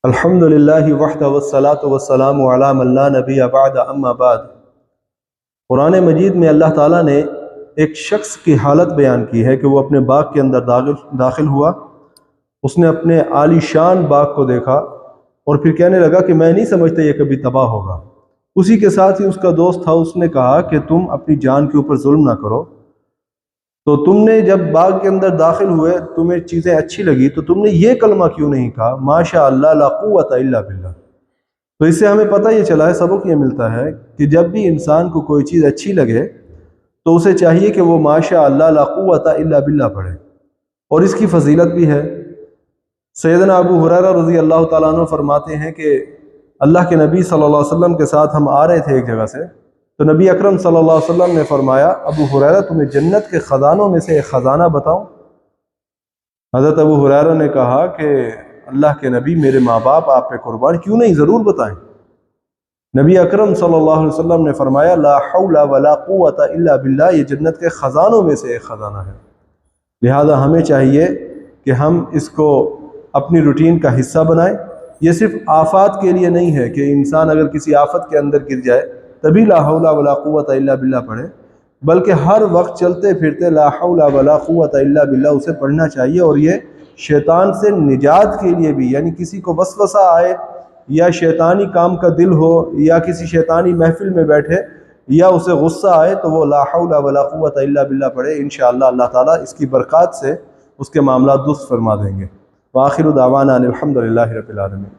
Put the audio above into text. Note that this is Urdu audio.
الحمدللہ وحدہ والصلاة والسلام علی من لا نبی بعد اما بعد۔ قرآن مجید میں اللہ تعالیٰ نے ایک شخص کی حالت بیان کی ہے کہ وہ اپنے باغ کے اندر داخل ہوا۔ اس نے اپنے عالی شان باغ کو دیکھا اور پھر کہنے لگا کہ میں نہیں سمجھتا یہ کبھی تباہ ہوگا۔ اسی کے ساتھ ہی اس کا دوست تھا، اس نے کہا کہ تم اپنی جان کے اوپر ظلم نہ کرو، تو تم نے جب باغ کے اندر داخل ہوئے تمہیں چیزیں اچھی لگی تو تم نے یہ کلمہ کیوں نہیں کہا ماشاء اللہ لا قوت الا باللہ۔ تو اس سے ہمیں پتہ یہ چلا ہے، سبق یہ ملتا ہے کہ جب بھی انسان کو کوئی چیز اچھی لگے تو اسے چاہیے کہ وہ ماشاء اللہ لا قوت الا باللہ پڑھے، اور اس کی فضیلت بھی ہے۔ سیدنا ابو ہریرہ رضی اللہ تعالیٰ عنہ فرماتے ہیں کہ اللہ کے نبی صلی اللہ علیہ وسلم کے ساتھ ہم آ رہے تھے ایک جگہ سے، تو نبی اکرم صلی اللہ علیہ وسلم نے فرمایا ابو ہریرہ تمہیں جنت کے خزانوں میں سے ایک خزانہ بتاؤں؟ حضرت ابو ہریرہ نے کہا کہ اللہ کے نبی میرے ماں باپ آپ پہ قربان، کیوں نہیں، ضرور بتائیں۔ نبی اکرم صلی اللہ علیہ وسلم نے فرمایا لا حول ولا قوت الا باللہ، یہ جنت کے خزانوں میں سے ایک خزانہ ہے، لہذا ہمیں چاہیے کہ ہم اس کو اپنی روٹین کا حصہ بنائیں۔ یہ صرف آفات کے لیے نہیں ہے کہ انسان اگر کسی آفت کے اندر گر جائے تبھی لا حول ولا قوت الا باللہ پڑھے، بلکہ ہر وقت چلتے پھرتے لا حول ولا قوت الا باللہ اسے پڑھنا چاہیے۔ اور یہ شیطان سے نجات کے لیے بھی، یعنی کسی کو وسوسہ آئے یا شیطانی کام کا دل ہو یا کسی شیطانی محفل میں بیٹھے یا اسے غصہ آئے تو وہ لا حول ولا قوت الا باللہ پڑھے، انشاءاللہ اللہ تعالیٰ اس کی برکات سے اس کے معاملات درست فرما دیں گے۔ وآخر دعوانا الحمدللہ رب العالمین۔